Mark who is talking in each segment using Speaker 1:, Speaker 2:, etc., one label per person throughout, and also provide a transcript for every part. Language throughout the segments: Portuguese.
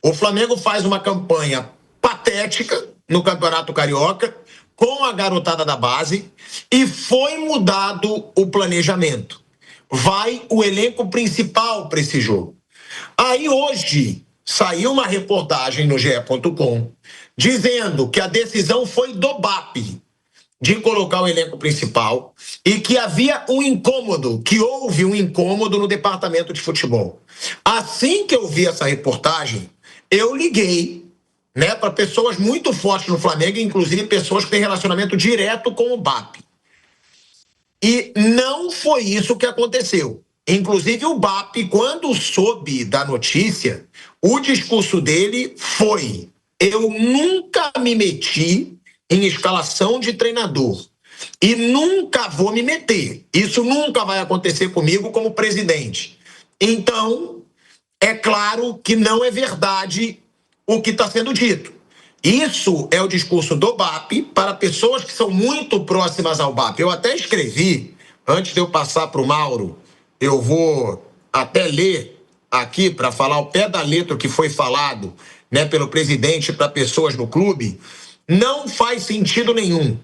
Speaker 1: O Flamengo faz uma campanha patética no Campeonato Carioca, com a garotada da base, e foi mudado o planejamento. Vai o elenco principal para esse jogo. Aí hoje saiu uma reportagem no GE.com dizendo que a decisão foi do BAP de colocar o elenco principal e que havia um incômodo, que houve um incômodo no departamento de futebol. Assim que eu vi essa reportagem, eu liguei, né, para pessoas muito fortes no Flamengo, inclusive pessoas que têm relacionamento direto com o BAP. E não foi isso que aconteceu. Inclusive o BAP, quando soube da notícia, o discurso dele foi: eu nunca me meti em escalação de treinador e nunca vou me meter. Isso nunca vai acontecer comigo como presidente. Então, é claro que não é verdade o que está sendo dito. Isso é o discurso do BAP para pessoas que são muito próximas ao BAP. Eu até escrevi, antes de eu passar para o Mauro, eu vou até ler aqui para falar ao pé da letra o que foi falado, né, pelo presidente para pessoas no clube. Não faz sentido nenhum.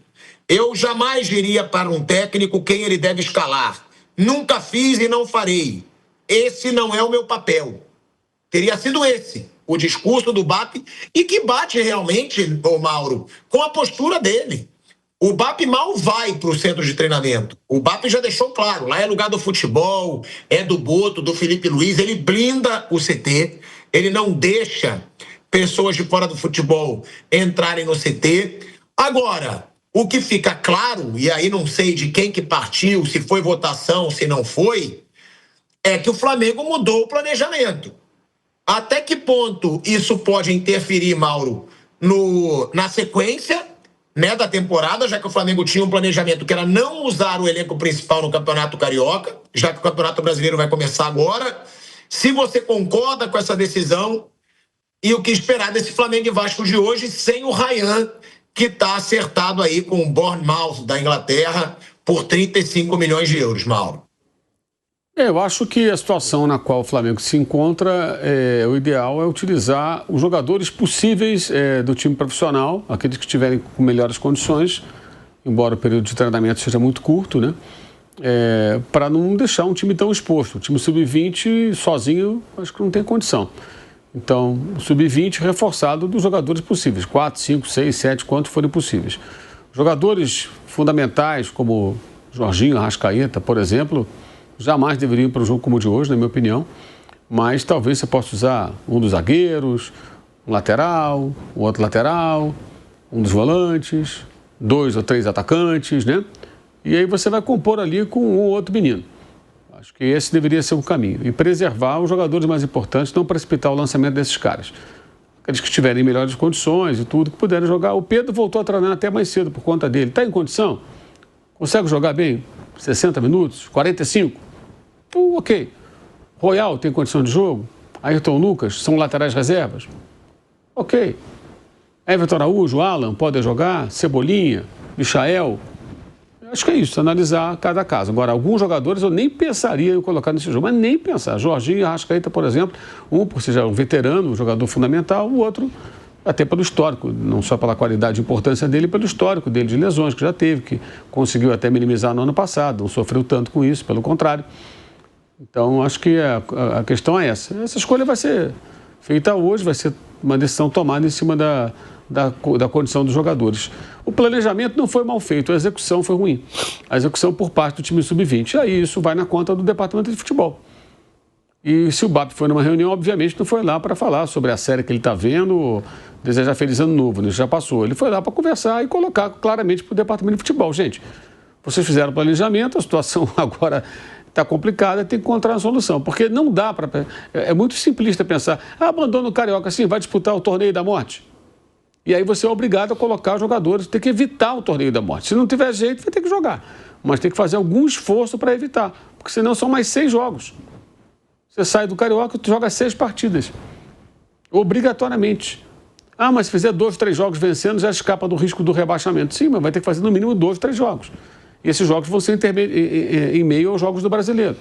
Speaker 1: Eu jamais diria para um técnico quem ele deve escalar. Nunca fiz e não farei. Esse não é o meu papel. Teria sido esse o discurso do BAP, e que bate realmente, ô Mauro, com a postura dele. O BAP mal vai para o centro de treinamento. O BAP já deixou claro, lá é lugar do futebol, é do Boto, do Felipe Luiz, ele blinda o CT, ele não deixa pessoas de fora do futebol entrarem no CT. Agora, o que fica claro, e aí não sei de quem que partiu, se foi votação, se não foi, é que o Flamengo mudou o planejamento. Até que ponto isso pode interferir, Mauro, na sequência, né, da temporada, já que o Flamengo tinha um planejamento que era não usar o elenco principal no Campeonato Carioca, já que o Campeonato Brasileiro vai começar agora. Se você concorda com essa decisão e o que esperar desse Flamengo e Vasco de hoje sem o Ryan, que está acertado aí com o Bournemouth da Inglaterra por 35 milhões de euros, Mauro.
Speaker 2: Eu acho que a situação na qual o Flamengo se encontra, o ideal é utilizar os jogadores possíveis do time profissional, aqueles que estiverem com melhores condições, embora o período de treinamento seja muito curto, né? Para não deixar um time tão exposto. O time sub-20 sozinho, acho que não tem condição. Então, o sub-20 reforçado dos jogadores possíveis, 4, 5, 6, 7, quantos forem possíveis. Jogadores fundamentais, como Jorginho, Arrascaeta, por exemplo, jamais deveriam ir para um jogo como o de hoje, na minha opinião, mas talvez você possa usar um dos zagueiros, um lateral, um outro lateral, um dos volantes, 2 ou 3 atacantes, né? E aí você vai compor ali com um ou outro menino. Acho que esse deveria ser o caminho. E preservar os jogadores mais importantes, não precipitar o lançamento desses caras. Aqueles que estiverem em melhores condições e tudo, que puderem jogar. O Pedro voltou a treinar até mais cedo por conta dele. Está em condição? Consegue jogar bem? 60 minutos? 45? Ok. Royal tem condição de jogo? Ayrton Lucas são laterais reservas? Ok. Everton Araújo, Alan, podem jogar? Cebolinha, Michael? Acho que é isso, analisar cada caso. Agora, alguns jogadores eu nem pensaria em colocar nesse jogo, mas nem pensar. Jorginho e Arrascaeta, por exemplo, um por ser um veterano, um jogador fundamental, o outro até pelo histórico, não só pela qualidade e importância dele, pelo histórico dele de lesões que já teve, que conseguiu até minimizar no ano passado, não sofreu tanto com isso, pelo contrário. Então, acho que a questão é essa. Essa escolha vai ser feita hoje, vai ser uma decisão tomada em cima da condição dos jogadores. O planejamento não foi mal feito, a execução foi ruim. A execução por parte do time sub-20. Aí isso vai na conta do departamento de futebol. E se o BAP foi numa reunião, obviamente não foi lá para falar sobre a série que ele está vendo, desejar feliz ano novo, né? Isso já passou. Ele foi lá para conversar e colocar claramente para o departamento de futebol. Gente, vocês fizeram o planejamento, a situação agora está complicada, tem que encontrar uma solução. Porque não dá para... É muito simplista pensar, abandona o Carioca assim, vai disputar o torneio da morte. E aí você é obrigado a colocar os jogadores, tem que evitar o torneio da morte. Se não tiver jeito, vai ter que jogar. Mas tem que fazer algum esforço para evitar, porque senão são mais 6 jogos. Você sai do Carioca e joga 6 partidas. Obrigatoriamente. Mas se fizer 2, 3 jogos vencendo, já escapa do risco do rebaixamento. Sim, mas vai ter que fazer no mínimo 2, 3 jogos. E esses jogos vão ser em meio aos jogos do Brasileiro.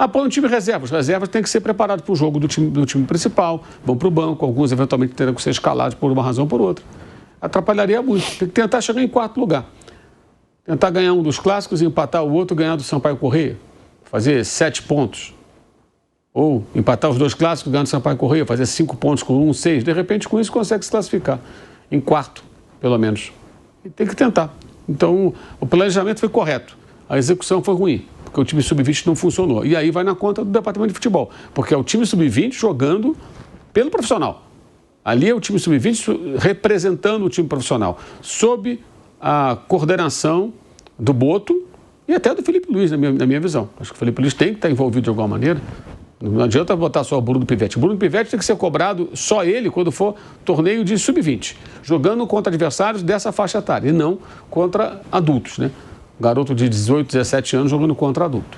Speaker 2: Põe um time reserva. Os reservas têm que ser preparados para o jogo do time principal, vão para o banco, alguns eventualmente terão que ser escalados por uma razão ou por outra. Atrapalharia muito. Tem que tentar chegar em quarto lugar. Tentar ganhar um dos clássicos e empatar o outro, ganhar do Sampaio Corrêa. Fazer 7 pontos. Ou empatar os 2 clássicos, ganhar do Sampaio Corrêa, fazer 5 pontos com 1, 6. De repente, com isso, consegue se classificar. Em quarto, pelo menos. E tem que tentar. Então, o planejamento foi correto. A execução foi ruim, porque o time sub-20 não funcionou. E aí vai na conta do departamento de futebol. Porque é o time sub-20 jogando pelo profissional. Ali é o time sub-20 representando o time profissional, sob a coordenação do Boto e até do Felipe Luiz, na minha visão. Acho que o Felipe Luiz tem que estar envolvido de alguma maneira. Não adianta botar só o Bruno Pivetti. O Bruno Pivetti tem que ser cobrado, só ele, quando for torneio de sub-20, jogando contra adversários dessa faixa etária, e não contra adultos, né? Garoto de 18, 17 anos jogando contra adulto.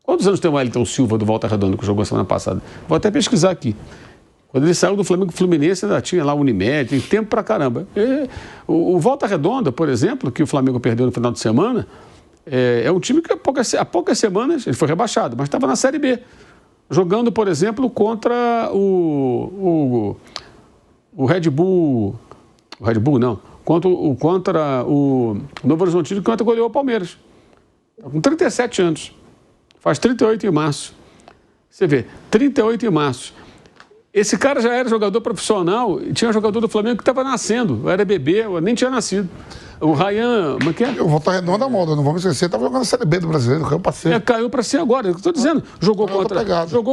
Speaker 2: Quantos anos tem o Wellington Silva do Volta Redonda, que jogou semana passada? Vou até pesquisar aqui. Quando ele saiu do Flamengo Fluminense, ainda tinha lá o Unimed, tem tempo pra caramba. O Volta Redonda, por exemplo, que o Flamengo perdeu no final de semana, é um time que há poucas semanas ele foi rebaixado, mas estava na Série B. Jogando, por exemplo, contra o Red Bull. O Red Bull, não. Contra o Novo Horizontino, que ontem goleou o Palmeiras. Tá com 37 anos. Faz 38 em março. Você vê, 38 em março. Esse cara já era jogador profissional e tinha um jogador do Flamengo que estava nascendo. Era bebê, nem tinha nascido. O Ryan, como é que é?
Speaker 3: O Volta Redonda moda, não vamos esquecer, estava jogando a Série B do Brasileiro, caiu para C.
Speaker 2: Caiu para C agora, é o que eu estou dizendo. Jogou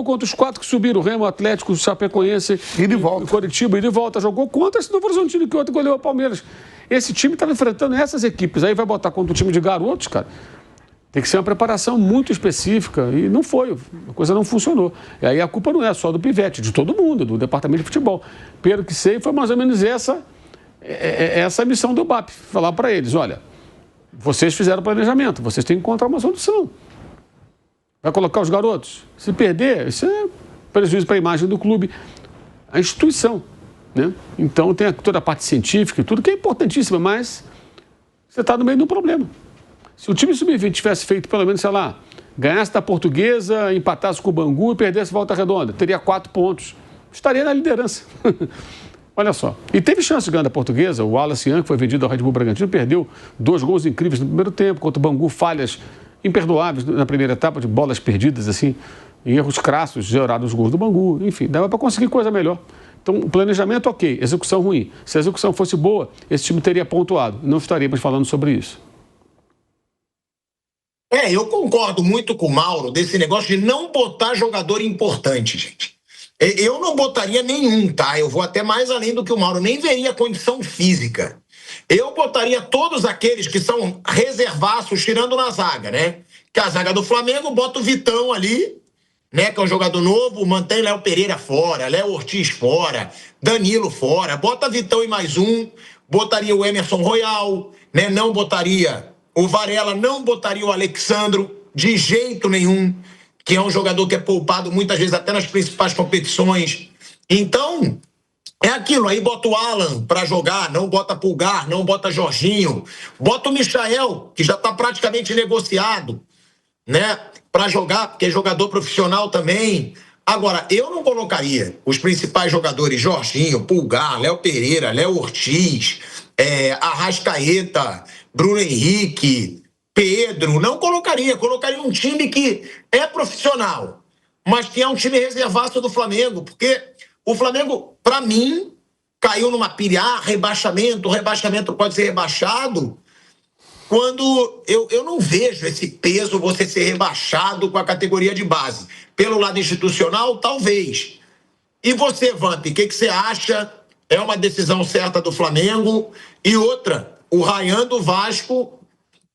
Speaker 2: contra os 4 que subiram, o Remo, o Atlético, o Chapecoense,
Speaker 3: e de volta.
Speaker 2: O Coritiba, e de volta. Jogou contra esse Novo Horizontino que ontem goleou o Palmeiras. Esse time estava enfrentando essas equipes. Aí vai botar contra o time de garotos, cara. Tem que ser uma preparação muito específica e não foi, a coisa não funcionou. E aí a culpa não é só do Pivetti, de todo mundo, do departamento de futebol. Pelo que sei, foi mais ou menos essa a missão do BAP, falar para eles, olha, vocês fizeram planejamento, vocês têm que encontrar uma solução. Vai colocar os garotos? Se perder, isso é prejuízo para a imagem do clube, a instituição, né? Então tem toda a parte científica e tudo, que é importantíssima, mas você está no meio de um problema. Se o time sub-20 tivesse feito, pelo menos, sei lá, ganhasse da Portuguesa, empatasse com o Bangu e perdesse Volta Redonda, teria 4 pontos. Estaria na liderança. Olha só. E teve chance de ganhar da Portuguesa. O Wallace Ian, que foi vendido ao Red Bull Bragantino, perdeu 2 gols incríveis no primeiro tempo, contra o Bangu, falhas imperdoáveis na primeira etapa, de bolas perdidas, assim, erros crassos, geraram os gols do Bangu. Enfim, dava para conseguir coisa melhor. Então, o planejamento, ok. Execução ruim. Se a execução fosse boa, esse time teria pontuado. Não estaríamos falando sobre isso.
Speaker 1: Eu concordo muito com o Mauro desse negócio de não botar jogador importante, gente. Eu não botaria nenhum, tá? Eu vou até mais além do que o Mauro. Nem veria condição física. Eu botaria todos aqueles que são reservaços, tirando na zaga, né? Que a zaga do Flamengo bota o Vitão ali, né? Que é um jogador novo, mantém Léo Pereira fora, Léo Ortiz fora, Danilo fora, bota Vitão e mais um, botaria o Emerson Royal, né? Não botaria o Varela, não botaria o Alexandro, de jeito nenhum, que é um jogador que é poupado muitas vezes até nas principais competições. Então, é aquilo, aí bota o Alan para jogar, não bota Pulgar, não bota Jorginho, bota o Michael, que já está praticamente negociado, né, para jogar, porque é jogador profissional também. Agora, eu não colocaria os principais jogadores, Jorginho, Pulgar, Léo Pereira, Léo Ortiz, Arrascaeta, Bruno Henrique, Pedro, não colocaria um time que é profissional, mas que é um time reservado do Flamengo, porque o Flamengo, para mim, caiu numa pilha, rebaixamento, o rebaixamento pode ser rebaixado, quando eu não vejo esse peso você ser rebaixado com a categoria de base. Pelo lado institucional, talvez. E você, Vamp, o que você acha? É uma decisão certa do Flamengo? E outra, o Ryan do Vasco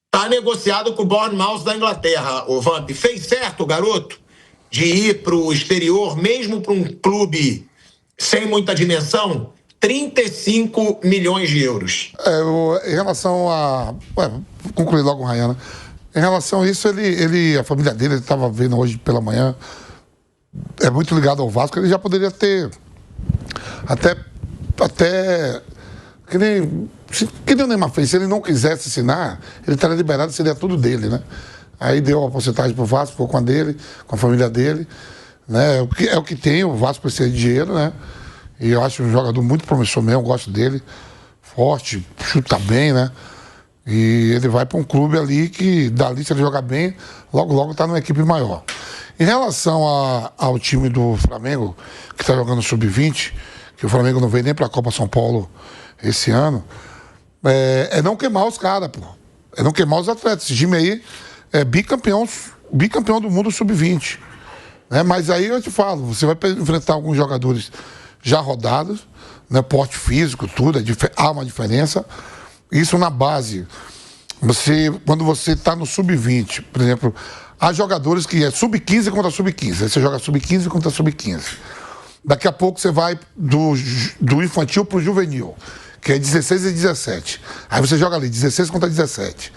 Speaker 1: está negociado com o Bournemouth da Inglaterra, o Vamp. Fez certo o garoto de ir para o exterior, mesmo para um clube sem muita dimensão? 35 milhões de euros.
Speaker 3: Em relação a... vou concluir logo com o Ryan, né? Em relação a isso, a família dele, ele estava vendo hoje pela manhã, é muito ligado ao Vasco, ele já poderia ter até que nem o Neymar fez, se ele não quisesse assinar, ele estaria liberado, seria tudo dele, né? Aí deu a porcentagem pro Vasco, ficou com a dele, com a família dele, né? É o que tem, o Vasco precisa de dinheiro, né? E eu acho um jogador muito promissor mesmo, gosto dele, forte, chuta bem, né? E ele vai para um clube ali que, dali, se ele jogar bem, logo tá numa equipe maior. Em relação ao time do Flamengo, que está jogando sub-20, que o Flamengo não veio nem para a Copa São Paulo esse ano, é não queimar os caras, pô. É não queimar os atletas. Esse time aí é bicampeão do mundo sub-20. Né? Mas aí eu te falo, você vai enfrentar alguns jogadores já rodados, né? Porte físico, tudo, há uma diferença. Isso na base. Quando você está no sub-20, por exemplo, há jogadores que é sub-15 contra sub-15. Aí você joga sub-15 contra sub-15. Daqui a pouco você vai do infantil para o juvenil, que é 16 e 17. Aí você joga ali, 16 contra 17.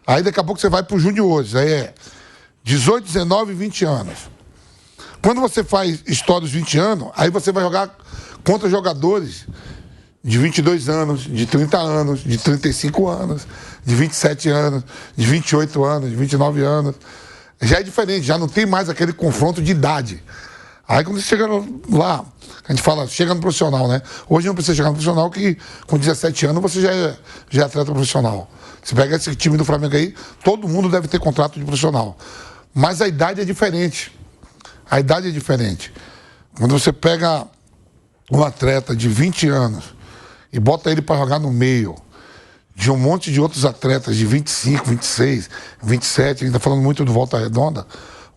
Speaker 3: Aí daqui a pouco você vai para os juniores, aí é 18, 19 e 20 anos. Quando você faz história dos 20 anos, aí você vai jogar contra jogadores de 22 anos, de 30 anos, de 35 anos, de 27 anos, de 28 anos, de 29 anos. Já é diferente, já não tem mais aquele confronto de idade. Aí quando você chega lá, a gente fala, chega no profissional, né? Hoje não precisa chegar no profissional, que com 17 anos você já é atleta profissional. Você pega esse time do Flamengo aí, todo mundo deve ter contrato de profissional. Mas a idade é diferente. A idade é diferente. Quando você pega um atleta de 20 anos e bota ele para jogar no meio de um monte de outros atletas de 25, 26, 27, a gente está falando muito do Volta Redonda.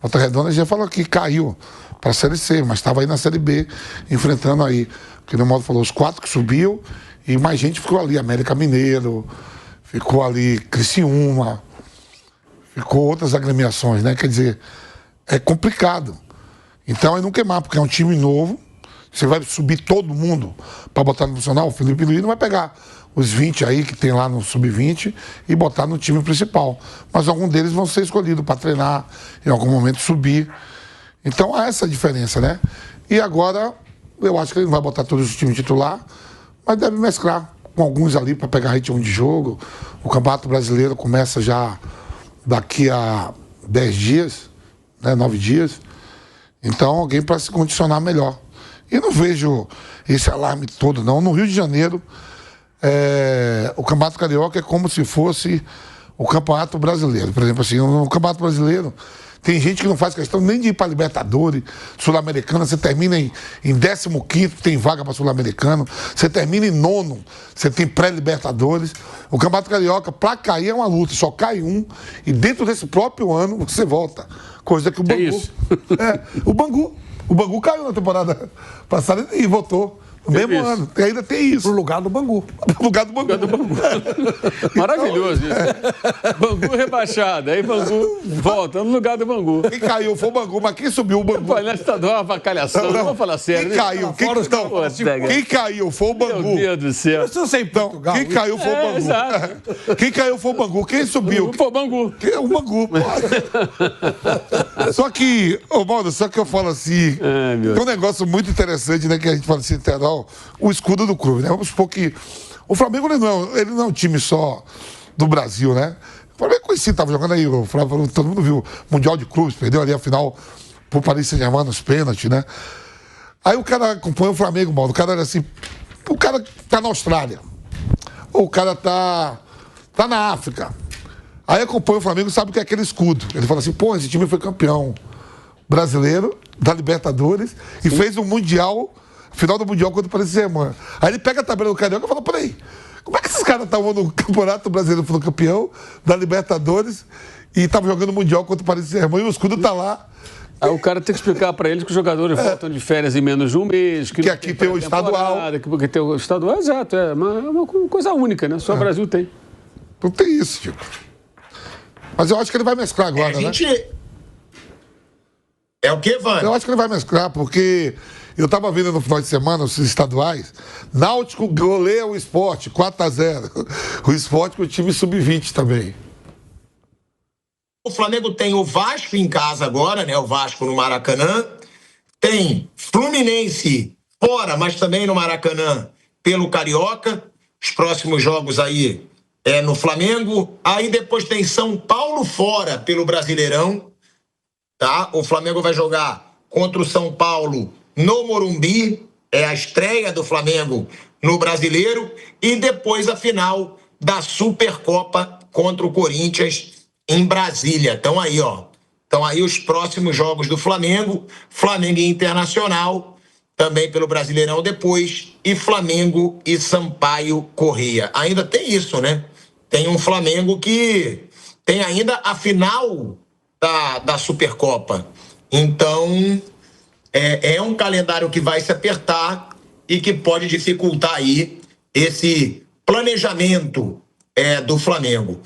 Speaker 3: Volta Redonda já falou que caiu para a Série C, mas estava aí na Série B, enfrentando aí, o que o Nemaldo falou, os 4 que subiu e mais gente ficou ali, América Mineiro, ficou ali Criciúma, ficou outras agremiações, né? Quer dizer, é complicado. Então é não queimar, porque é um time novo, você vai subir todo mundo para botar no profissional, o Felipe Luiz não vai pegar os 20 aí que tem lá no sub-20 e botar no time principal. Mas alguns deles vão ser escolhidos para treinar, em algum momento subir. Então há essa diferença, né? E agora, eu acho que ele não vai botar todos os times titular, mas deve mesclar com alguns ali para pegar ritmo de jogo. O Campeonato Brasileiro começa já daqui a 10 dias, né? 9 dias. Então alguém para se condicionar melhor. E não vejo esse alarme todo, não. No Rio de Janeiro, o Campeonato Carioca é como se fosse o Campeonato Brasileiro. Por exemplo, assim, no Campeonato Brasileiro, tem gente que não faz questão nem de ir para Libertadores, Sul-Americana. Você termina em 15º, tem vaga para Sul-Americano. Você termina em 9º, você tem pré-Libertadores. O Campeonato Carioca, para cair, é uma luta. Só cai um e dentro desse próprio ano você volta. Coisa que o Bangu... O Bangu caiu na temporada passada e voltou. No mesmo ano. E ainda tem isso.
Speaker 4: Pro lugar do Bangu.
Speaker 3: Pro lugar do Bangu.
Speaker 2: Maravilhoso isso. Bangu rebaixado. Aí Bangu volta no lugar do Bangu.
Speaker 3: Quem caiu foi o Bangu, mas quem subiu o Bangu?
Speaker 2: Pô, nessa estadual é uma avacalhação. Não vamos falar sério.
Speaker 3: Quem caiu? Quem caiu foi o Bangu.
Speaker 2: Meu Deus do céu.
Speaker 4: Eu sei Portugal.
Speaker 3: Quem caiu foi o Bangu.
Speaker 2: Exato.
Speaker 3: Quem caiu foi o Bangu. Quem subiu?
Speaker 2: Foi o Bangu.
Speaker 3: O Bangu. Só que, Mauro, só que eu falo assim, tem um negócio muito interessante, né, que a gente fala assim, Interol, o escudo do clube, né? Vamos supor que o Flamengo ele não é um time só do Brasil, né? O Flamengo conhecido, tava jogando aí, todo mundo viu, Mundial de Clubes, perdeu ali a final pro Paris Saint-Germain nos pênaltis, né? Aí o cara acompanha o Flamengo, Mauro, o cara era assim, o cara tá na Austrália, ou o cara tá na África. Aí acompanha o Flamengo e sabe o que é aquele escudo. Ele fala assim, pô, esse time foi campeão brasileiro da Libertadores e fez um Mundial, final do Mundial contra o Paris Saint-Germain. Aí ele pega a tabela do Carioca e fala, peraí, como é que esses caras estavam no Campeonato Brasileiro, foram campeão da Libertadores e estavam jogando o Mundial contra o Paris Saint-Germain e o escudo tá lá?
Speaker 2: Aí o cara tem que explicar para eles que os jogadores voltam de férias em menos de um mês.
Speaker 3: Que aqui tem o estadual.
Speaker 2: Que tem o estadual, exato. É uma coisa única, né? Só o Brasil tem.
Speaker 3: Não tem isso, tipo. Mas eu acho que ele vai mesclar agora, né?
Speaker 1: É o quê, Vânia?
Speaker 3: Eu acho que ele vai mesclar, porque eu tava vendo no final de semana os estaduais, Náutico goleia o Sport, 4-0. O Sport com o time sub-20 também.
Speaker 1: O Flamengo tem o Vasco em casa agora, né? O Vasco no Maracanã. Tem Fluminense fora, mas também no Maracanã, pelo Carioca. Os próximos jogos aí no Flamengo. Aí depois tem São Paulo fora pelo Brasileirão, tá? O Flamengo vai jogar contra o São Paulo no Morumbi, é a estreia do Flamengo no Brasileiro, e depois a final da Supercopa contra o Corinthians em Brasília. Então aí, ó. Então aí os próximos jogos do Flamengo, Flamengo e Internacional, também pelo Brasileirão depois, e Flamengo e Sampaio Corrêa. Ainda tem isso, né? Tem um Flamengo que tem ainda a final da Supercopa. Então, é um calendário que vai se apertar e que pode dificultar aí esse planejamento do Flamengo.